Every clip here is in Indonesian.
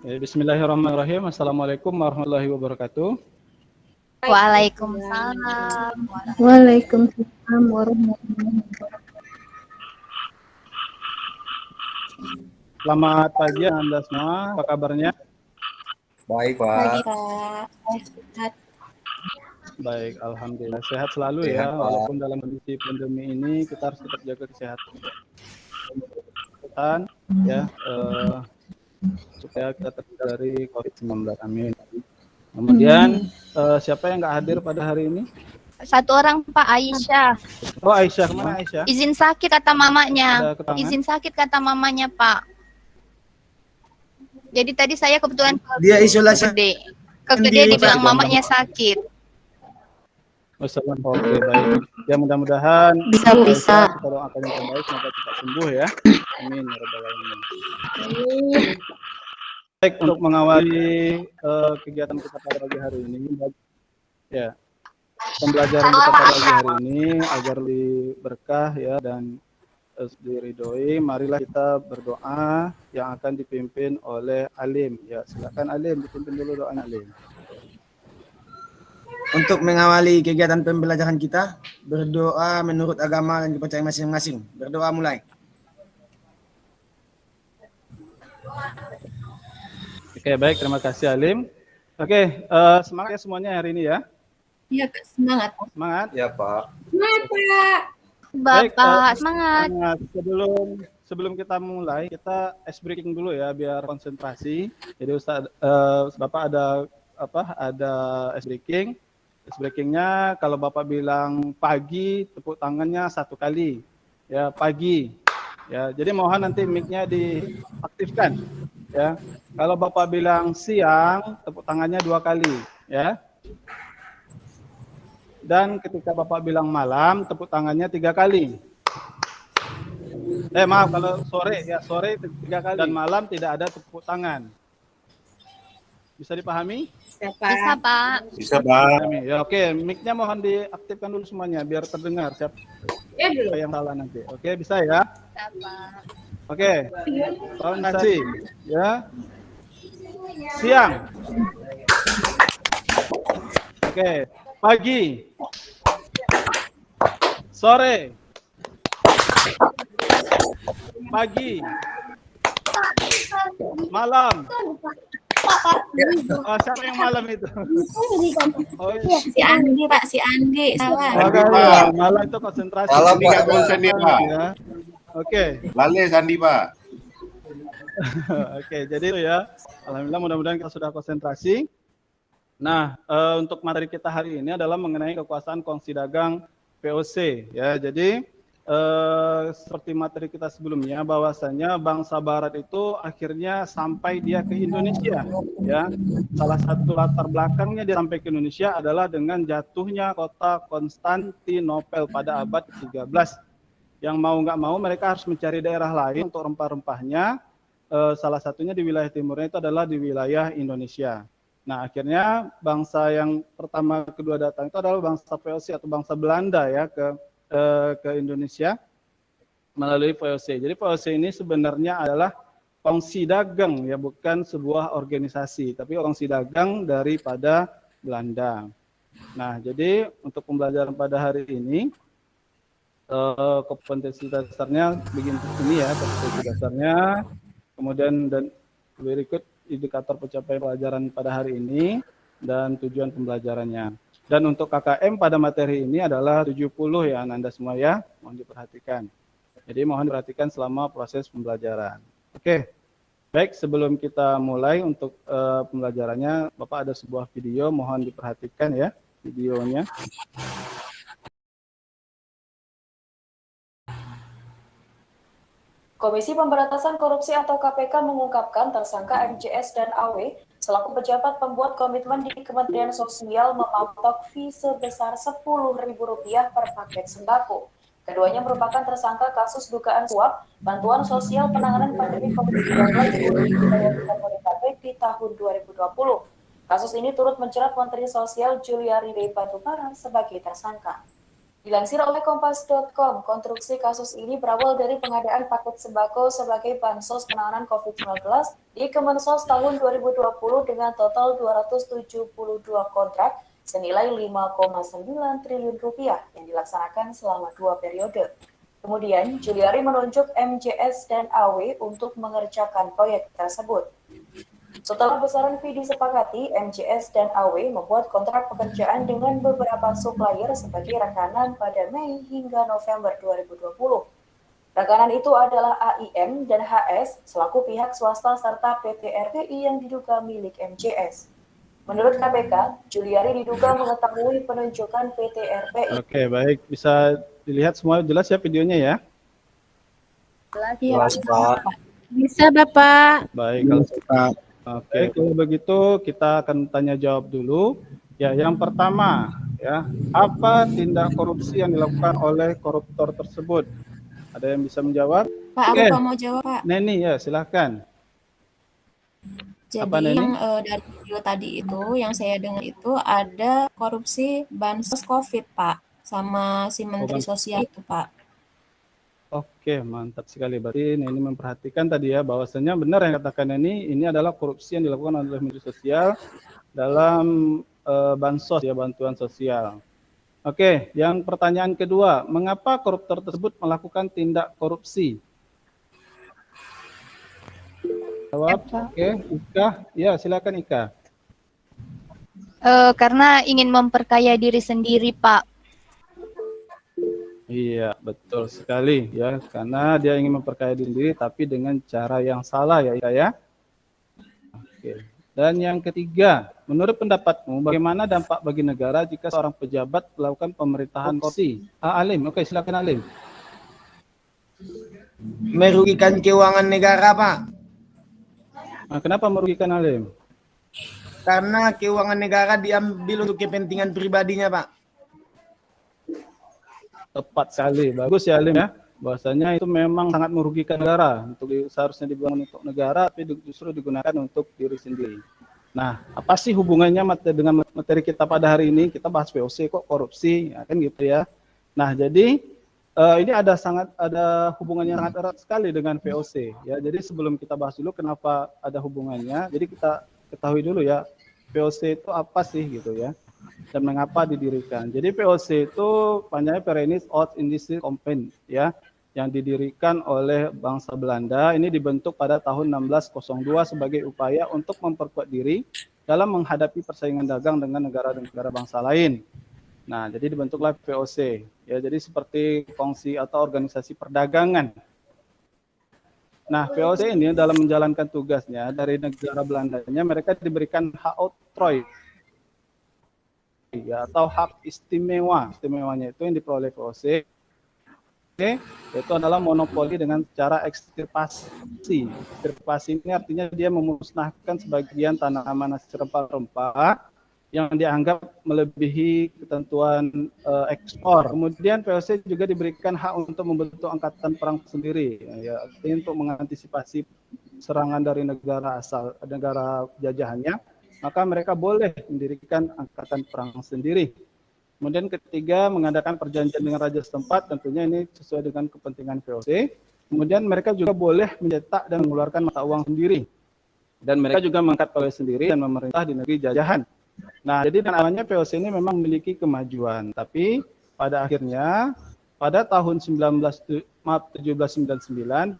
Bismillahirrahmanirrahim. Assalamualaikum warahmatullahi wabarakatuh. Waalaikumsalam. Waalaikumsalam warahmatullahi wabarakatuh. Selamat pagi Anda semua. Apa kabarnya? Baik, Pak. Pagi, Pak. Sehat. Baik, alhamdulillah sehat selalu ya. Walaupun dalam kondisi pandemi ini kita harus tetap jaga kesehatan ya, supaya kita terhindar dari COVID-19. Amin. Kemudian siapa yang nggak hadir pada hari ini? Satu orang, Pak, Aisyah. Oh, Aisyah, kemana Aisyah? Izin sakit kata mamanya. Ada keterangan? Izin sakit kata mamanya, Pak. Jadi tadi saya kebetulan Dia isolasi ke gede dibilang mamanya sakit. Oke, baik. Ya mudah-mudahan Bisa. kita doakan yang terbaik semoga cepat sembuh ya. Amin ya rabbal alamin. Baik, untuk mengawali kegiatan kita pada pagi hari ini, ya pembelajaran kita pada pagi hari ini agar lebih berkah ya dan diridhoi, marilah kita berdoa yang akan dipimpin oleh alim. Ya, silakan alim dipimpin dulu doa alim. untuk mengawali kegiatan pembelajaran kita, berdoa menurut agama dan kepercayaan masing-masing. Berdoa mulai. Oke, baik, terima kasih alim. Oke, semangat ya semuanya hari ini ya. Iya, Pak, semangat. Semangat. Ya, Pak. Semangat, Pak. Baik, Bapak, semangat. Sebelum kita mulai, kita ice breaking dulu ya biar konsentrasi. Jadi Ustaz, Bapak ada ice breaking. Ice breakingnya kalau Bapak bilang pagi, tepuk tangannya 1 kali. Ya, pagi. Ya, jadi mohon nanti mic-nya diaktifkan. Ya, kalau Bapak bilang siang, tepuk tangannya 2 kali. Ya. Dan ketika Bapak bilang malam, tepuk tangannya 3 kali. Maaf, kalau sore 3 kali dan malam tidak ada tepuk tangan. Bisa dipahami? Bisa, Pak. Bisa, Pak. Ya, oke, mic-nya mohon diaktifkan dulu semuanya biar terdengar siapa yang salah nanti. Oke, bisa ya? Bisa, Pak. Oke. Konsentrasi ya. Siang. Oke. Pagi, sore, pagi, malam. Siapa yang malam itu? Si Andi, Pak, si Andi. Salah. Malam itu konsentrasi. Salah, Pak. Nggak konsen dia, Pak. Ya. Oke. Lale Sandi, Pak. Oke, jadi itu ya. Alhamdulillah mudah-mudahan kita sudah konsentrasi. Nah, untuk materi kita hari ini adalah mengenai kekuasaan kongsi dagang VOC ya. Jadi seperti materi kita sebelumnya bahwasanya bangsa barat itu akhirnya sampai dia ke Indonesia ya. Salah satu latar belakangnya dia sampai ke Indonesia adalah dengan jatuhnya kota Konstantinopel pada abad ke-13. Yang mau nggak mau mereka harus mencari daerah lain untuk rempah-rempahnya. Salah satunya di wilayah timurnya itu adalah di wilayah Indonesia. Nah, akhirnya bangsa yang pertama kedua datang itu adalah bangsa VOC atau bangsa Belanda ya ke Indonesia melalui VOC. Jadi VOC ini sebenarnya adalah kongsi dagang ya, bukan sebuah organisasi, tapi kongsi dagang daripada Belanda. Nah, jadi untuk pembelajaran pada hari ini kompetensi dasarnya begini ini ya, kompetensi dasarnya. Kemudian dan berikut indikator pencapaian pelajaran pada hari ini dan tujuan pembelajarannya. Dan untuk KKM pada materi ini adalah 70 ya Anda semua ya, mohon diperhatikan. Jadi mohon diperhatikan selama proses pembelajaran. Oke, baik sebelum kita mulai untuk pembelajarannya, Bapak ada sebuah video, mohon diperhatikan ya videonya. Komisi Pemberantasan Korupsi atau KPK mengungkapkan tersangka MJS dan AW selaku pejabat pembuat komitmen di Kementerian Sosial mematok fee sebesar Rp10.000 per paket sembako. Keduanya merupakan tersangka kasus dugaan suap bantuan sosial penanganan pandemi COVID-19 di Jabodetabek di tahun 2020. Kasus ini turut menjerat Menteri Sosial Juliari Batubara sebagai tersangka. Dilansir oleh Kompas.com, konstruksi kasus ini berawal dari pengadaan paket sembako sebagai bansos penanganan COVID-19 di Kemensos tahun 2020 dengan total 272 kontrak senilai 5,9 triliun rupiah yang dilaksanakan selama 2 periode. Kemudian, Juliari menunjuk MJS dan AW untuk mengerjakan proyek tersebut. Setelah besaran fee disepakati, MJS dan AW membuat kontrak pekerjaan dengan beberapa supplier sebagai rekanan pada Mei hingga November 2020. Rekanan itu adalah AIM dan HS selaku pihak swasta serta PT RPI yang diduga milik MJS. Menurut KPK, Juliari diduga mengetahui penunjukan PT RPI. Oke, baik. Bisa dilihat semua jelas ya videonya ya? Iya, Pak. Bisa, Bapak. Baik, kalau Oke, kalau begitu kita akan tanya jawab dulu. Ya, yang pertama, ya, apa tindak korupsi yang dilakukan oleh koruptor tersebut? Ada yang bisa menjawab? Pak, Oke. aku mau jawab, Pak. Neni, ya, silakan. Jadi Apa, Neni? yang dari video tadi itu, yang saya dengar itu ada korupsi bansos COVID, Pak, sama si Menteri Sosial itu, Pak. Oke, mantap sekali. Berarti ini memperhatikan tadi ya, bahwasanya benar yang katakan ini adalah korupsi yang dilakukan oleh Menteri Sosial dalam bansos ya, bantuan sosial. Oke, yang pertanyaan kedua, mengapa koruptor tersebut melakukan tindak korupsi? Jawab. Oke, Ika. Ya, silakan Ika. Karena ingin memperkaya diri sendiri, Pak. Iya, betul sekali ya, karena dia ingin memperkaya diri tapi dengan cara yang salah ya Ika ya. Oke. Dan yang ketiga, menurut pendapatmu bagaimana dampak bagi negara jika seorang pejabat melakukan pemerintahan korupsi? Alim, oke silakan Alim. Merugikan keuangan negara, Pak. Nah, kenapa merugikan Alim? Karena keuangan negara diambil untuk kepentingan pribadinya, Pak. Tepat sekali, bagus ya Alim ya. Bahwasanya itu memang sangat merugikan negara. Seharusnya dibangun untuk negara, tapi justru digunakan untuk diri sendiri. Nah, apa sih hubungannya dengan materi kita pada hari ini? Kita bahas VOC kok korupsi, ya kan gitu ya. Nah, jadi ini ada hubungannya sangat erat sekali dengan VOC. Ya, jadi sebelum kita bahas dulu kenapa ada hubungannya, jadi kita ketahui dulu ya VOC itu apa sih gitu ya. Dan mengapa didirikan. Jadi VOC itu panjangnya Verenigd Oud-Indische Compagnie ya, yang didirikan oleh bangsa Belanda. Ini dibentuk pada tahun 1602 sebagai upaya untuk memperkuat diri dalam menghadapi persaingan dagang dengan negara-negara bangsa lain. Nah, jadi dibentuklah VOC. Ya, jadi seperti kongsi atau organisasi perdagangan. Nah, VOC ini dalam menjalankan tugasnya dari negara Belandanya, mereka diberikan hak oktrooi ya, atau hak istimewa. Istimewanya itu yang diperoleh VOC itu adalah monopoli dengan cara ekstirpasi. Ekstirpasi ini artinya dia memusnahkan sebagian tanaman nasi rempah-rempah yang dianggap melebihi ketentuan ekspor. Kemudian VOC juga diberikan hak untuk membentuk angkatan perang sendiri, ya, artinya untuk mengantisipasi serangan dari negara asal, negara jajahannya. Maka mereka boleh mendirikan angkatan perang sendiri. Kemudian ketiga, mengadakan perjanjian dengan raja setempat, tentunya ini sesuai dengan kepentingan VOC. Kemudian mereka juga boleh mencetak dan mengeluarkan mata uang sendiri. Dan mereka juga mengangkat pegawai sendiri dan memerintah di negeri jajahan. Nah, jadi dengan awalnya VOC ini memang memiliki kemajuan. Tapi pada akhirnya, pada tahun 1799,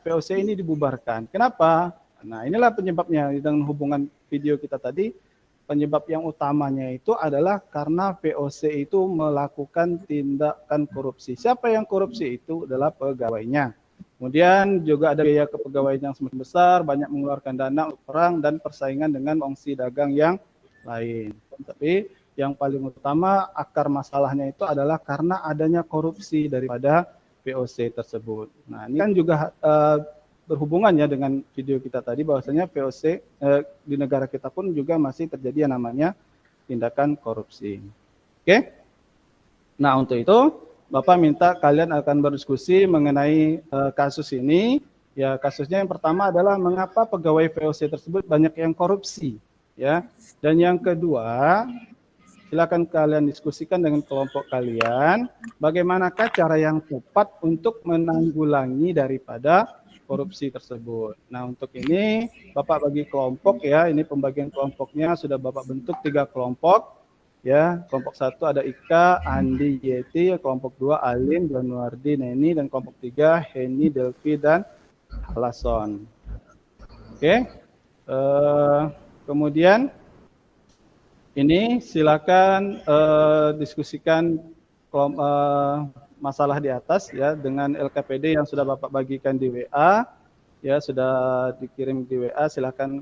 VOC ini dibubarkan. Kenapa? Nah, inilah penyebabnya dengan hubungan video kita tadi. Penyebab yang utamanya itu adalah karena VOC itu melakukan tindakan korupsi. Siapa yang korupsi? Itu adalah pegawainya. Kemudian juga ada biaya kepegawaian yang semakin besar, banyak mengeluarkan dana untuk perang dan persaingan dengan kongsi dagang yang lain. Tapi yang paling utama akar masalahnya itu adalah karena adanya korupsi daripada VOC tersebut. Nah, ini kan juga berhubungan ya dengan video kita tadi, bahwasanya VOC di negara kita pun juga masih terjadi yang namanya tindakan korupsi. Oke? Nah, untuk itu Bapak minta kalian akan berdiskusi mengenai kasus ini. Ya, kasusnya yang pertama adalah mengapa pegawai VOC tersebut banyak yang korupsi, ya. Dan yang kedua, silakan kalian diskusikan dengan kelompok kalian bagaimanakah cara yang tepat untuk menanggulangi daripada korupsi tersebut. Nah, untuk ini Bapak bagi kelompok ya, ini pembagian kelompoknya sudah Bapak bentuk 3 kelompok. Ya, kelompok 1 ada Ika, Andi, Yeti, kelompok 2 Alin, Januardi, Neni, dan kelompok 3 Heni, Delvi, dan Halason. Oke, kemudian ini silakan diskusikan masalah di atas ya dengan LKPD yang sudah Bapak bagikan di WA, ya sudah dikirim di WA, silakan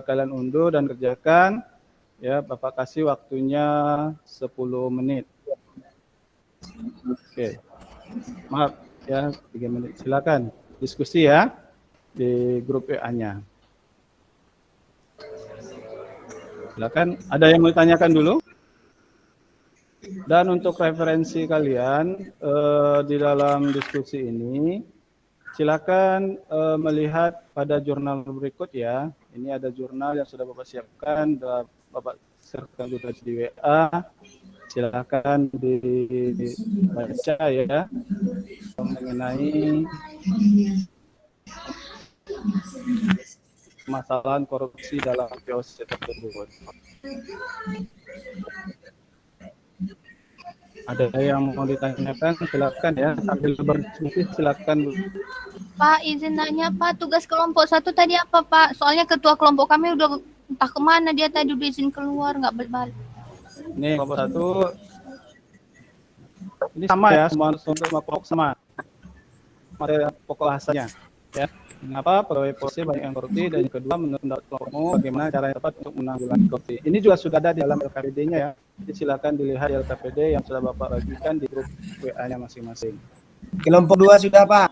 kalian unduh dan kerjakan. Ya, Bapak kasih waktunya 10 menit. Oke. Maaf ya, 3 menit. Silakan diskusi ya di grup WA-nya. Silakan, ada yang mau ditanyakan dulu? Dan untuk referensi kalian di dalam diskusi ini, silakan melihat pada jurnal berikut ya. Ini ada jurnal yang sudah Bapak siapkan, Bapak sertakan juga di WA. Silakan dibaca ya mengenai permasalahan korupsi dalam POC tersebut. Ada yang mau ditanyakan, silakan ya. Sambil berdiskusi, silakan. Pak, izin nanya Pak, tugas kelompok 1 tadi apa Pak? Soalnya ketua kelompok kami udah entah kemana dia tadi, udah izin keluar, nggak balik. Ini kelompok 1, ini sama ya, semua kelompok sama. Materi pokok bahasanya. Ya. Mengapa pegawai POC banyak yang korupsi, dan yang kedua menurut pendapat kelompokmu bagaimana cara yang tepat untuk menanggulangi korupsi. Ini juga sudah ada di dalam LKPD-nya ya. Jadi silakan dilihat di LKPD yang sudah Bapak bagikan di grup WA-nya masing-masing. Kelompok 2 sudah Pak.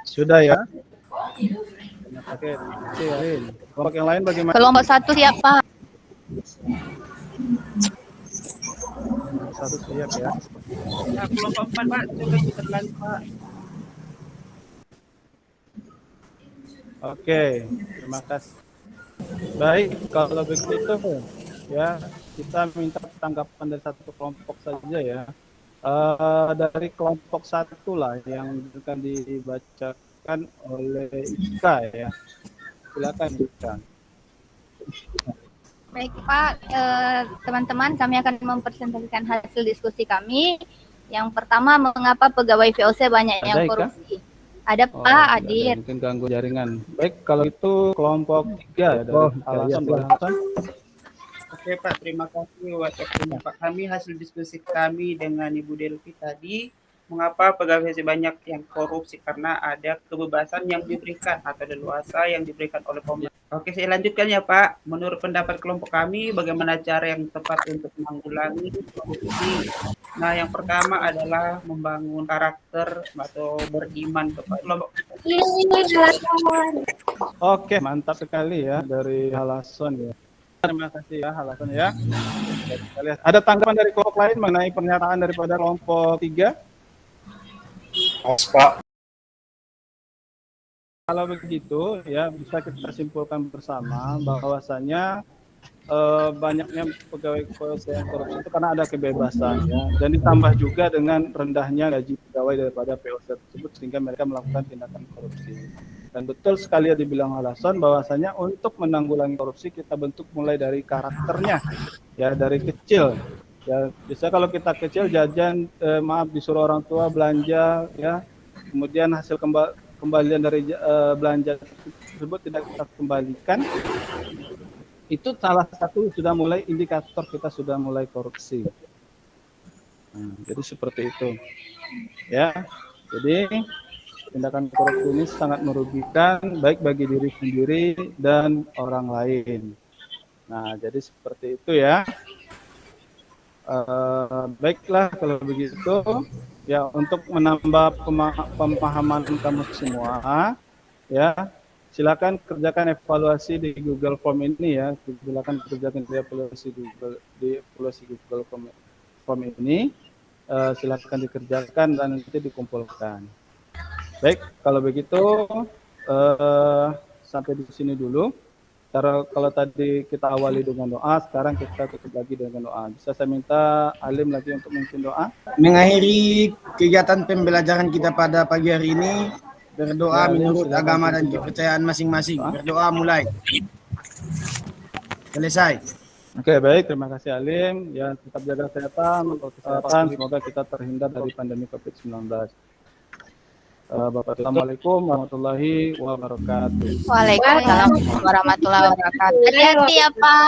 Sudah ya. Oke, kelompok yang lain bagaimana? Kelompok 1 siap Pak. Satu siap ya. Kelompok 4 Pak, coba ditelan Pak. Oke, terima kasih. Baik, kalau begitu ya kita minta tanggapan dari satu kelompok saja ya. Dari kelompok 1 lah yang akan dibacakan oleh Ika ya. Silakan Ika. Baik Pak, teman-teman kami akan mempresentasikan hasil diskusi kami. Yang pertama, mengapa pegawai VOC banyak yang korupsi? Ada Pak, hadir. Mungkin ganggu jaringan. Baik, kalau itu kelompok 3 ya dari Halason. Oke Pak, terima kasih atas waktunya Pak. Kami hasil diskusi kami dengan Ibu Delvi tadi, mengapa pegawai banyak yang korupsi, karena ada kebebasan yang diberikan atau leluasa yang diberikan oleh pemerintah. Oke, saya lanjutkan ya Pak. Menurut pendapat kelompok kami, bagaimana cara yang tepat untuk menanggulangi korupsi? Nah, yang pertama adalah membangun karakter atau beriman kepada kelompok. Oke, mantap sekali ya dari Halason ya. Terima kasih ya Halason ya. Ada tanggapan dari kelompok lain mengenai pernyataan daripada kelompok 3? Pak. Kalau begitu ya bisa kita simpulkan bersama bahwasanya banyaknya pegawai POC yang korupsi itu karena ada kebebasan ya, dan ditambah juga dengan rendahnya gaji pegawai daripada POC tersebut sehingga mereka melakukan tindakan korupsi. Dan betul sekali yang dibilang Halason bahwasanya untuk menanggulangi korupsi kita bentuk mulai dari karakternya ya, dari kecil. Ya, bisa kalau kita kecil jajan disuruh orang tua belanja ya, kemudian hasil kembalian dari belanja tersebut tidak kita kembalikan, itu salah satu sudah mulai indikator kita sudah mulai korupsi. Jadi seperti itu ya. Jadi tindakan korupsi ini sangat merugikan baik bagi diri sendiri dan orang lain. Nah, jadi seperti itu ya. Baiklah kalau begitu ya, untuk menambah pemahaman kamu semua ya, silakan kerjakan evaluasi di Google Form ini ya. Silakan kerjakan evaluasi di Google Form ini. Silakan dikerjakan dan nanti dikumpulkan. Baik, kalau begitu sampai di sini dulu Kalau tadi kita awali dengan doa, sekarang kita tutup lagi dengan doa. Bisa saya minta Alim lagi untuk memimpin doa? Mengakhiri kegiatan pembelajaran kita pada pagi hari ini, berdoa Ya, menurut silakan agama dan pimpin doa. kepercayaan masing-masing. Berdoa mulai. Selesai. Oke, baik. Terima kasih Alim. Ya, tetap jaga kesehatan. Semoga kita terhindar dari pandemi COVID-19. Bapak, Assalamualaikum warahmatullahi wabarakatuh. Waalaikumsalam warahmatullahi wabarakatuh. Hati-hati ya Pak.